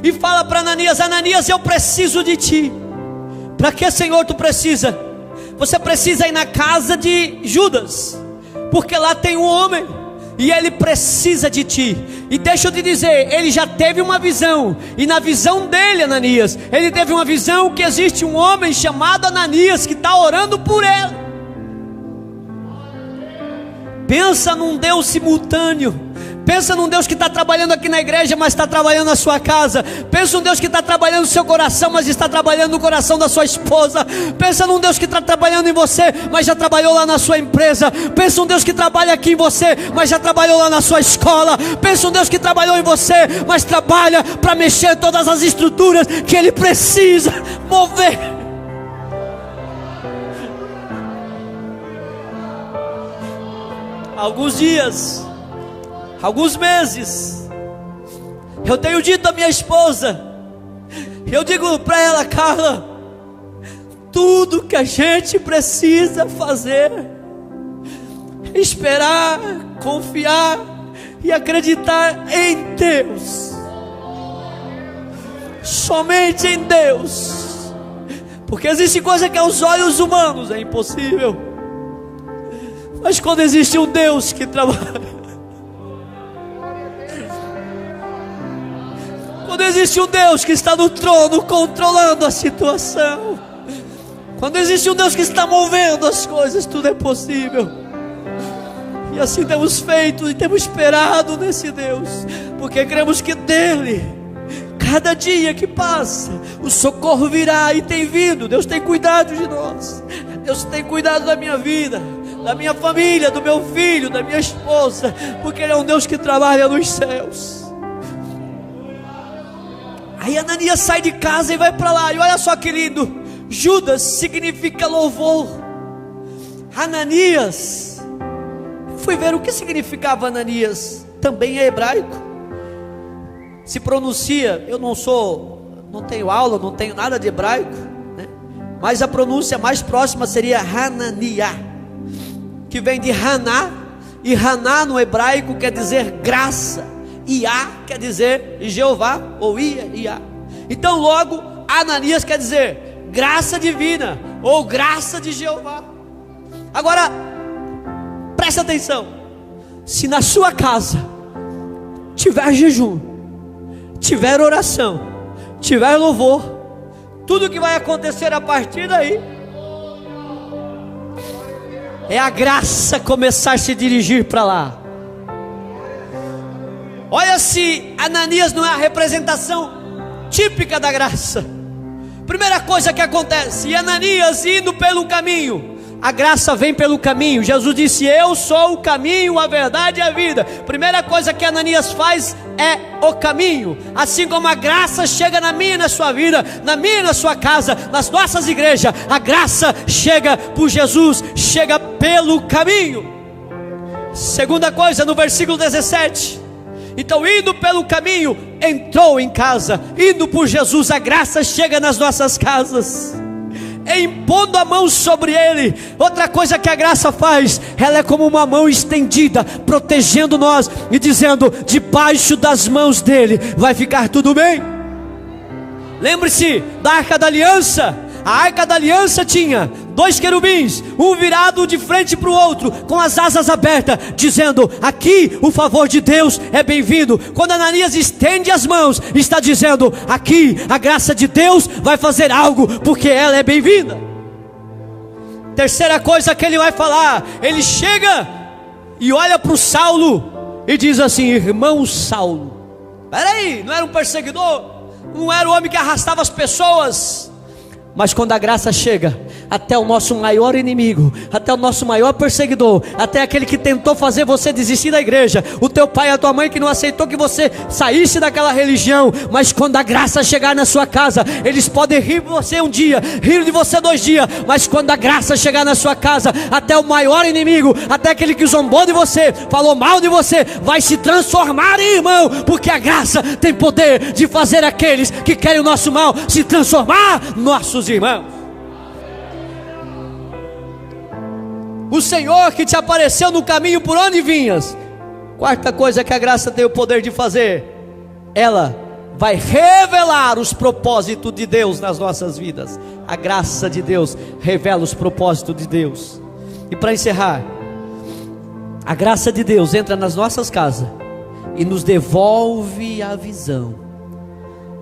e fala para Ananias: Ananias, eu preciso de ti. Para que, Senhor, tu precisa? Você precisa ir na casa de Judas, porque lá tem um homem e ele precisa de ti. E deixa eu te dizer, ele já teve uma visão, e na visão dele, Ananias, ele teve uma visão que existe um homem chamado Ananias que está orando por ele. Pensa num Deus simultâneo. Pensa num Deus que está trabalhando aqui na igreja, mas está trabalhando na sua casa. Pensa num Deus que está trabalhando no seu coração, mas está trabalhando no coração da sua esposa. Pensa num Deus que está trabalhando em você, mas já trabalhou lá na sua empresa. Pensa num Deus que trabalha aqui em você, mas já trabalhou lá na sua escola. Pensa num Deus que trabalhou em você, mas trabalha para mexer em todas as estruturas que Ele precisa mover. Alguns dias, alguns meses, eu tenho dito à minha esposa, eu digo para ela: Carla, tudo que a gente precisa fazer é esperar, confiar e acreditar em Deus, somente em Deus, porque existe coisa que aos olhos humanos é impossível, mas quando existe um Deus que trabalha, quando existe um Deus que está no trono controlando a situação, quando existe um Deus que está movendo as coisas, tudo é possível. E assim temos feito e temos esperado nesse Deus, porque cremos que dele, cada dia que passa, o socorro virá, e tem vindo. Deus tem cuidado de nós, Deus tem cuidado da minha vida, da minha família, do meu filho, da minha esposa, porque Ele é um Deus que trabalha nos céus. Aí Ananias sai de casa e vai para lá, e olha só que lindo, Judas significa louvor. Ananias, fui ver o que significava Ananias, também é hebraico, se pronuncia, eu não tenho aula, não tenho nada de hebraico, né? Mas a pronúncia mais próxima seria Hananiah, que vem de Haná, e Haná no hebraico quer dizer graça, Iá quer dizer Jeová, ou Iá. Então logo Ananias quer dizer graça divina, ou graça de Jeová. Agora presta atenção, se na sua casa tiver jejum, tiver oração, tiver louvor, tudo que vai acontecer a partir daí é a graça começar a se dirigir para lá. Olha se Ananias não é a representação típica da graça. Primeira coisa que acontece, e Ananias indo pelo caminho, a graça vem pelo caminho. Jesus disse: eu sou o caminho, a verdade e a vida. Primeira coisa que Ananias faz é o caminho. Assim como a graça chega na minha e na sua vida, na minha e na sua casa, nas nossas igrejas, a graça chega por Jesus, chega pelo caminho. Segunda coisa, no versículo 17: então, indo pelo caminho, entrou em casa. Indo por Jesus, a graça chega nas nossas casas, impondo a mão sobre ele. Outra coisa que a graça faz, ela é como uma mão estendida, protegendo nós e dizendo: debaixo das mãos dele vai ficar tudo bem. Lembre-se da Arca da Aliança. A Arca da Aliança tinha 2 querubins, um virado de frente para o outro, com as asas abertas, dizendo: aqui o favor de Deus é bem-vindo. Quando Ananias estende as mãos, está dizendo: aqui a graça de Deus vai fazer algo, porque ela é bem-vinda. Terceira coisa que ele vai falar, ele chega e olha para o Saulo e diz assim: irmão Saulo. Peraí, não era um perseguidor, não era o homem que arrastava as pessoas. Mas quando a graça chega, até o nosso maior inimigo, até o nosso maior perseguidor, até aquele que tentou fazer você desistir da igreja, o teu pai e a tua mãe que não aceitou que você saísse daquela religião, mas quando a graça chegar na sua casa, eles podem rir de você um dia, rir de você 2 dias, mas quando a graça chegar na sua casa, até o maior inimigo, até aquele que zombou de você, falou mal de você, vai se transformar em irmão, porque a graça tem poder de fazer aqueles que querem o nosso mal se transformar nossos irmãos. O Senhor que te apareceu no caminho por onde vinhas. Quarta coisa que a graça tem o poder de fazer, ela vai revelar os propósitos de Deus nas nossas vidas. A graça de Deus revela os propósitos de Deus. E para encerrar, a graça de Deus entra nas nossas casas e nos devolve a visão.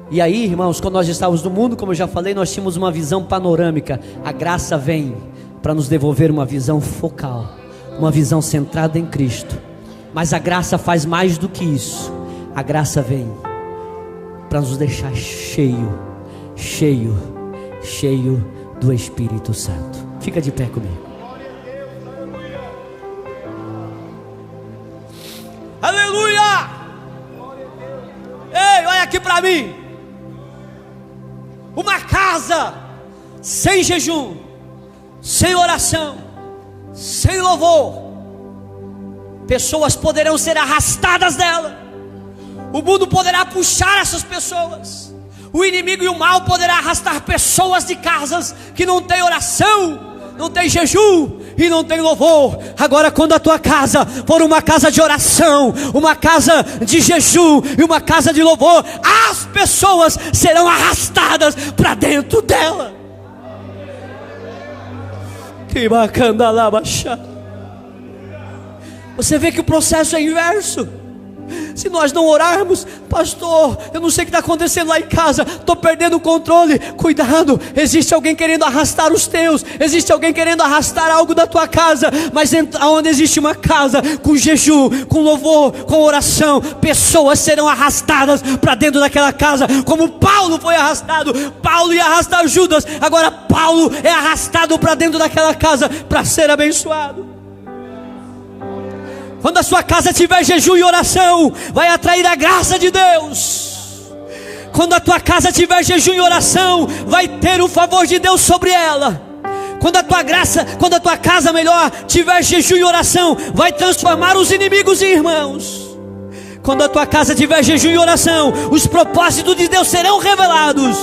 E aí, irmãos, quando nós estávamos no mundo, como eu já falei, nós tínhamos uma visão panorâmica. A graça vem para nos devolver uma visão focal, uma visão centrada em Cristo. Mas a graça faz mais do que isso. A graça vem para nos deixar cheio do Espírito Santo. Fica de pé comigo. Aleluia! Ei, olha aqui para mim. Uma casa sem jejum, sem oração, sem louvor, pessoas poderão ser arrastadas dela. O mundo poderá puxar essas pessoas. O inimigo e o mal poderá arrastar pessoas de casas que não tem oração, não tem jejum e não tem louvor. Agora, quando a tua casa for uma casa de oração, uma casa de jejum e uma casa de louvor, as pessoas serão arrastadas para dentro dela. Que bacana lá baixar. Você vê que o processo é inverso. Se nós não orarmos, pastor, eu não sei o que está acontecendo lá em casa, estou perdendo o controle. Cuidado, existe alguém querendo arrastar os teus, existe alguém querendo arrastar algo da tua casa. Mas onde existe uma casa com jejum, com louvor, com oração, pessoas serão arrastadas para dentro daquela casa. Como Paulo foi arrastado, Paulo ia arrastar Judas, agora Paulo é arrastado para dentro daquela casa para ser abençoado. Quando a sua casa tiver jejum e oração, vai atrair a graça de Deus. Quando a tua casa tiver jejum e oração, vai ter o favor de Deus sobre ela. Quando a tua casa tiver jejum e oração, vai transformar os inimigos em irmãos. Quando a tua casa tiver jejum e oração, os propósitos de Deus serão revelados.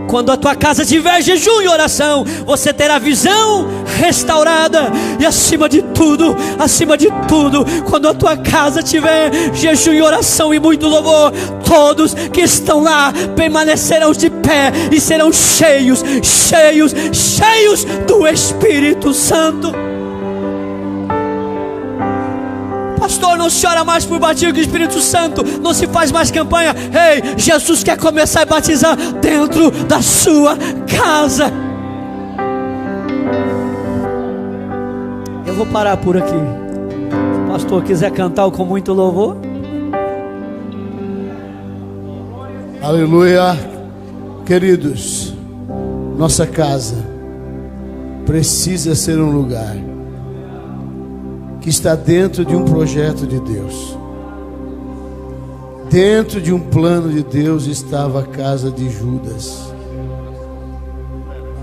Quando a tua casa tiver jejum e oração, você terá visão restaurada. E acima de tudo, quando a tua casa tiver jejum e oração e muito louvor, todos que estão lá permanecerão de pé e serão cheios do Espírito Santo. Pastor, não se ora mais por batismo com o Espírito Santo, não se faz mais campanha. Ei, Jesus quer começar a batizar dentro da sua casa. Eu vou parar por aqui. Se o pastor quiser cantar com muito louvor. Aleluia. Queridos, nossa casa precisa ser um lugar que está dentro de um projeto de Deus. Dentro de um plano de Deus estava a casa de Judas.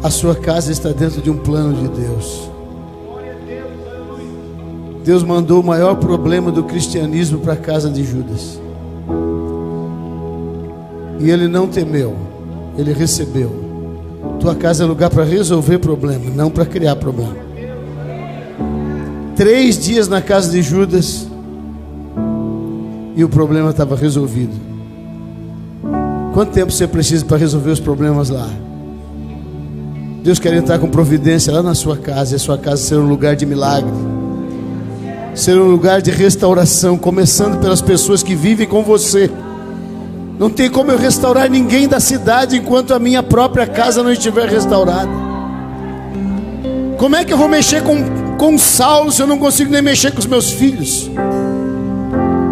A sua casa está dentro de um plano de Deus. Deus mandou o maior problema do cristianismo para a casa de Judas. E ele não temeu, ele recebeu. Tua casa é lugar para resolver problema, não para criar problema. 3 dias na casa de Judas e o problema estava resolvido. Quanto tempo você precisa para resolver os problemas lá? Deus quer entrar com providência lá na sua casa, e a sua casa ser um lugar de milagre, ser um lugar de restauração, começando pelas pessoas que vivem com você. Não tem como eu restaurar ninguém da cidade enquanto a minha própria casa não estiver restaurada. Como é que eu vou mexer com Saulo se eu não consigo nem mexer com os meus filhos?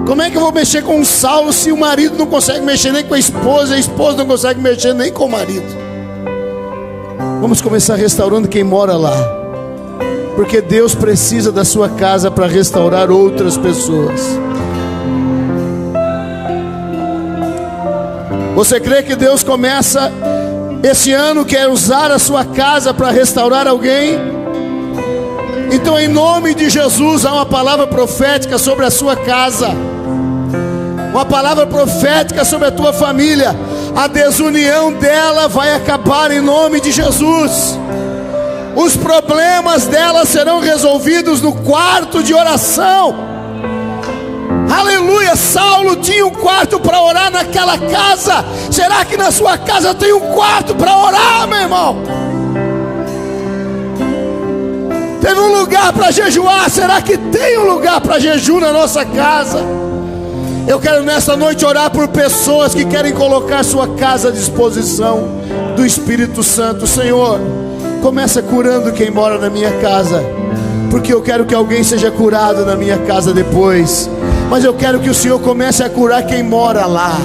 Como é que eu vou mexer com Saulo se o marido não consegue mexer nem com a esposa não consegue mexer nem com o marido? Vamos começar restaurando quem mora lá, porque Deus precisa da sua casa para restaurar outras pessoas. Você crê que Deus começa esse ano, quer usar a sua casa para restaurar alguém? Então, em nome de Jesus, há uma palavra profética sobre a sua casa, uma palavra profética sobre a tua família. A desunião dela vai acabar em nome de Jesus. Os problemas dela serão resolvidos no quarto de oração. Aleluia. Saulo tinha um quarto para orar naquela casa. Será que na sua casa tem um quarto para orar, meu irmão? Teve um lugar para jejuar. Será que tem um lugar para jejum na nossa casa? Eu quero nessa noite orar por pessoas que querem colocar sua casa à disposição do Espírito Santo. Senhor, começa curando quem mora na minha casa, porque eu quero que alguém seja curado na minha casa depois. Mas eu quero que o Senhor comece a curar quem mora lá.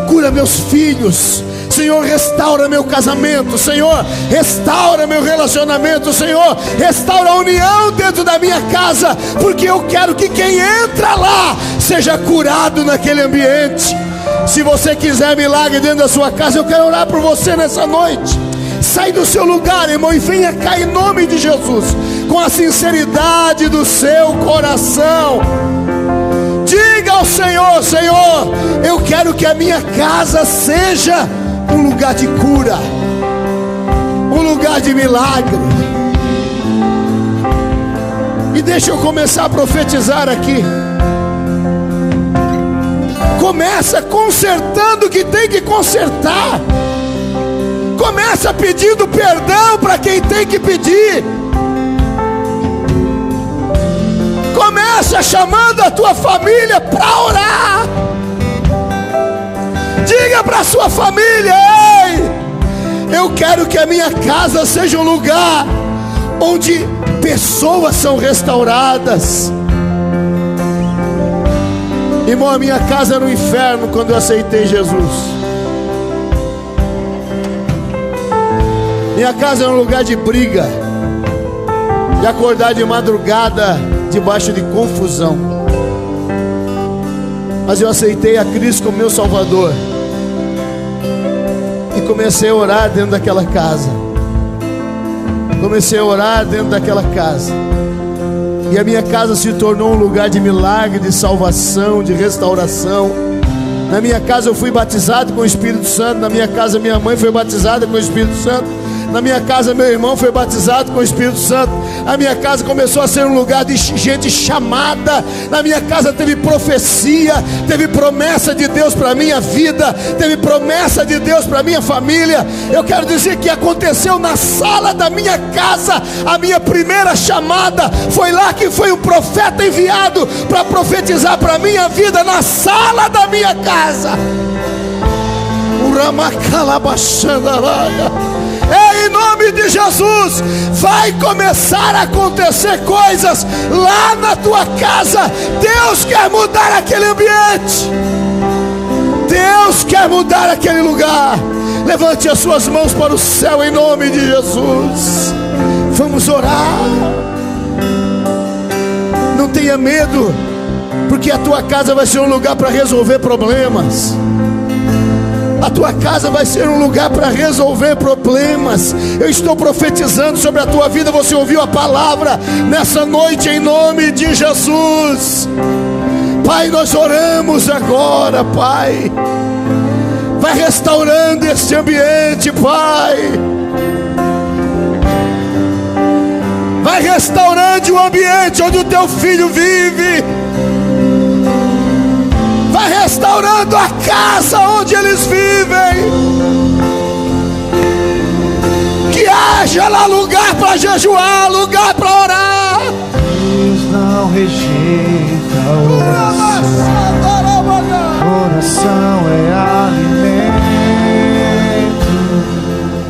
Cura meus filhos. Senhor, restaura meu casamento. Senhor, restaura meu relacionamento. Senhor, restaura a união dentro da minha casa, porque eu quero que quem entra lá seja curado naquele ambiente. Se você quiser milagre dentro da sua casa, eu quero orar por você nessa noite. Sai do seu lugar, irmão, e venha cá em nome de Jesus, com a sinceridade do seu coração. Diga ao Senhor: Senhor, eu quero que a minha casa seja um lugar de cura, um lugar de milagre. E deixa eu começar a profetizar aqui. Começa consertando o que tem que consertar. Começa pedindo perdão para quem tem que pedir. Começa chamando a tua família para orar. Diga para a sua família: ei, eu quero que a minha casa seja um lugar onde pessoas são restauradas. Irmão, a minha casa era um inferno quando eu aceitei Jesus. Minha casa era um lugar de briga, de acordar de madrugada debaixo de confusão. Mas eu aceitei a Cristo como meu Salvador e comecei a orar dentro daquela casa. Comecei a orar dentro daquela casa, e a minha casa se tornou um lugar de milagre, de salvação, de restauração. Na minha casa eu fui batizado com o Espírito Santo. Na minha casa minha mãe foi batizada com o Espírito Santo. Na minha casa meu irmão foi batizado com o Espírito Santo. A minha casa começou a ser um lugar de gente chamada. Na minha casa teve profecia, teve promessa de Deus para a minha vida, teve promessa de Deus para a minha família. Eu quero dizer que aconteceu na sala da minha casa a minha primeira chamada. Foi lá que foi o profeta enviado para profetizar para a minha vida, na sala da minha casa. Em nome de Jesus, vai começar a acontecer coisas lá na tua casa. Deus quer mudar aquele ambiente, Deus quer mudar aquele lugar. Levante as suas mãos para o céu em nome de Jesus. Vamos orar. Não tenha medo, porque a tua casa vai ser um lugar para resolver problemas. A tua casa vai ser um lugar para resolver problemas. Eu estou profetizando sobre a tua vida. Você ouviu a palavra nessa noite em nome de Jesus. Pai, nós oramos agora, Pai. Vai restaurando este ambiente, Pai. Vai restaurando o ambiente onde o teu filho vive. Vai restaurando a casa onde eles vivem. Que haja lá lugar para jejuar, lugar para orar. Deus não rejeita oração. Oração é alimento.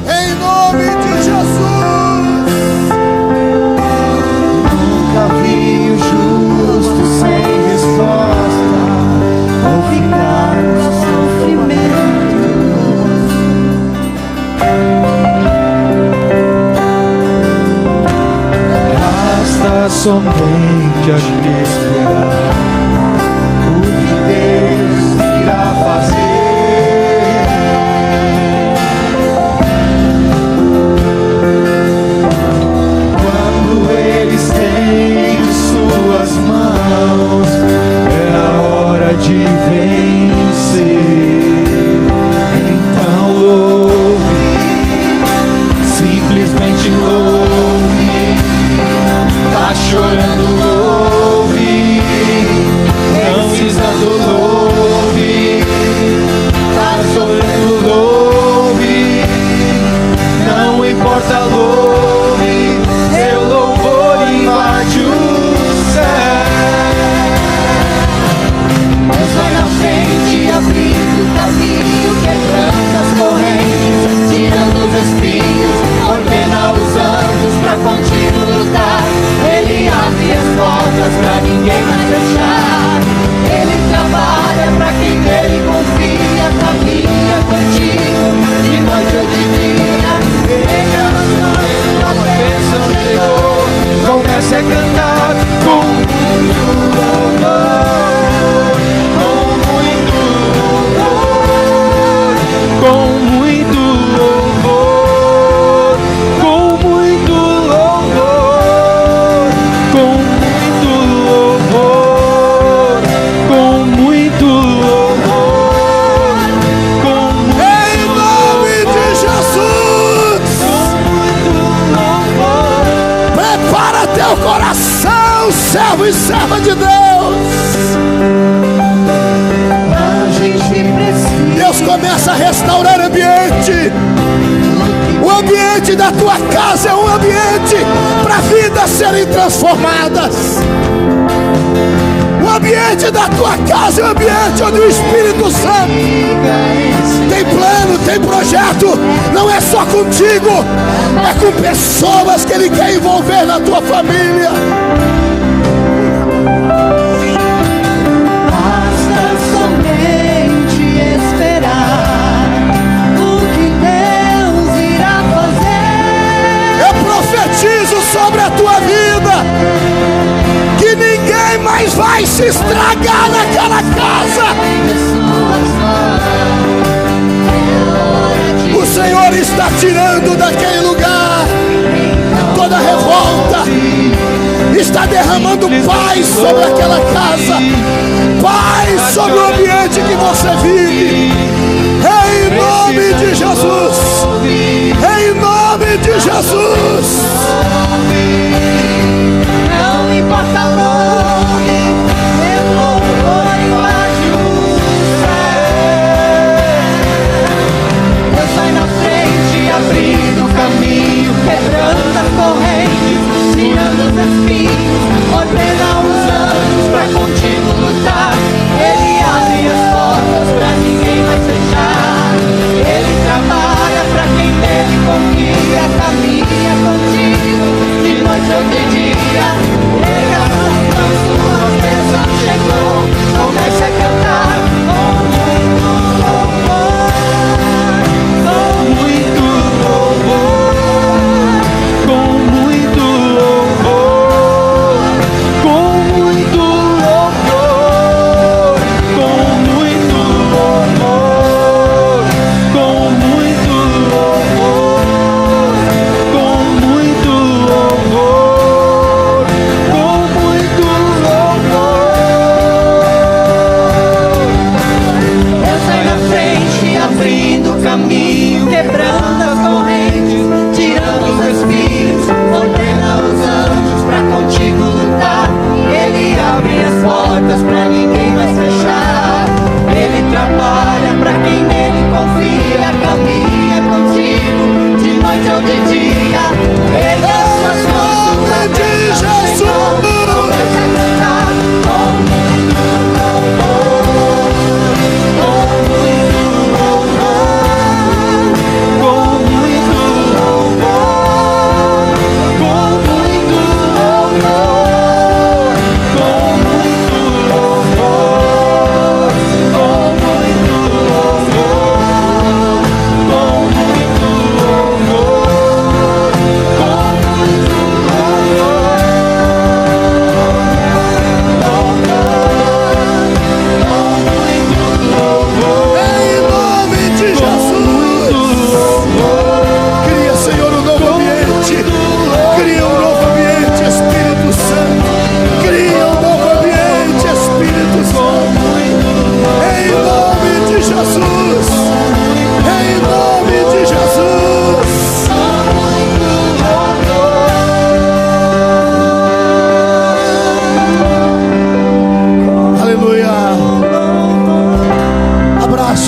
Em nome de Jesus. Nunca vi o justo sem resposta ou ficar no sofrimento. Basta somente a gente esperar o que Deus irá fazer. Quando Ele estende suas mãos, é a hora de vencer. Então louve, simplesmente louve. Tá chorando, louve. Não precisando, louve. Tá sofrendo, louve. Não importa, louve. Seu louvor invade o céu. Deus vai na frente, abrindo o caminho, quebrando as correntes, tirando os espinhos, ordena os anjos pra contigo lutar. Ele abre as portas pra ninguém mais fechar. Ele trabalha pra quem nele confia, caminha contigo de noite ou de dia. Ele é a bênção chegou. Comece a cantar com muito louvor, com muito louvor, com muito louvor, com muito louvor, com muito louvor, com muito louvor, Em nome de Jesus. com muito louvor. Prepara teu coração, servo e serva de Deus. A gente precisa. Deus começa a restaurar o ambiente. O ambiente da tua casa é um ambiente para vidas serem transformadas. O ambiente da tua casa é um ambiente onde o Espírito Santo tem plano, tem projeto. Não é só contigo, é com pessoas que Ele quer envolver na tua família. Basta somente esperar o que Deus irá fazer. Eu profetizo sobre a tua vida que ninguém mais vai se estragar naquela casa. O Senhor está tirando daquele lugar toda revolta, está derramando paz sobre aquela casa, paz sobre o ambiente que você vive. Em nome de Jesus, em nome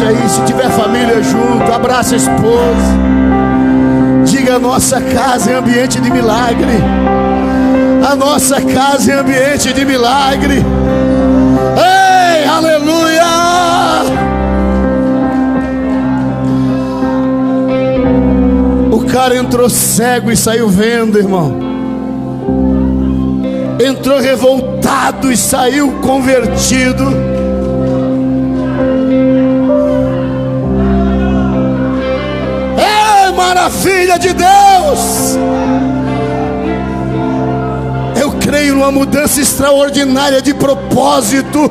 Feche aí, se tiver família junto, abraça a esposa. Diga: a nossa casa é ambiente de milagre. A nossa casa é ambiente de milagre. Ei, aleluia! O cara entrou cego e saiu vendo, irmão. Entrou revoltado e saiu convertido. Ei, maravilha de Deus! Eu creio numa mudança extraordinária de propósito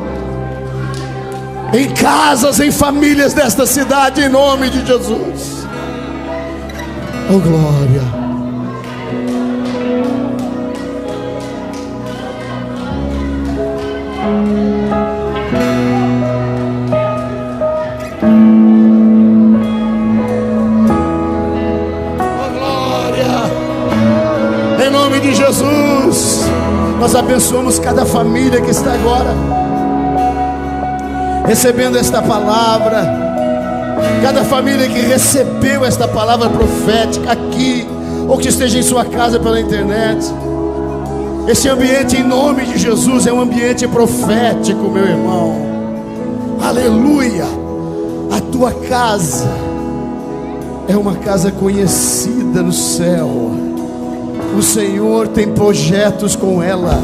em casas, em famílias desta cidade, em nome de Jesus. Oh, glória! Em nome de Jesus, nós abençoamos cada família que está agora recebendo esta palavra, cada família que recebeu esta palavra profética aqui, ou que esteja em sua casa pela internet. Esse ambiente, em nome de Jesus, é um ambiente profético, meu irmão. Aleluia! A tua casa é uma casa conhecida no céu. O Senhor tem projetos com ela.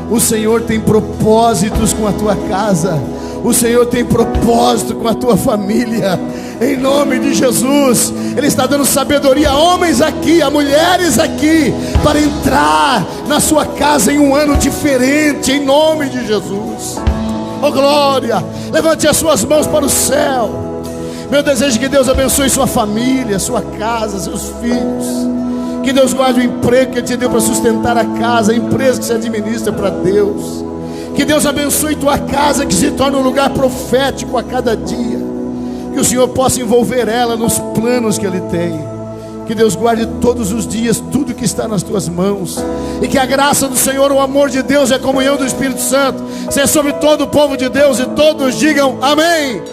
O Senhor tem propósitos com a tua casa. O Senhor tem propósito com a tua família. Em nome de Jesus, Ele está dando sabedoria a homens aqui, a mulheres aqui, para entrar na sua casa em um ano diferente, em nome de Jesus. Oh, glória! Levante as suas mãos para o céu. Meu desejo é que Deus abençoe sua família, sua casa, seus filhos. Que Deus guarde o emprego que Ele te deu para sustentar a casa, a empresa que se administra para Deus. Que Deus abençoe tua casa, que se torne um lugar profético a cada dia. Que o Senhor possa envolver ela nos planos que Ele tem. Que Deus guarde todos os dias tudo que está nas tuas mãos. E que a graça do Senhor, o amor de Deus e a comunhão do Espírito Santo seja sobre todo o povo de Deus. E todos digam amém.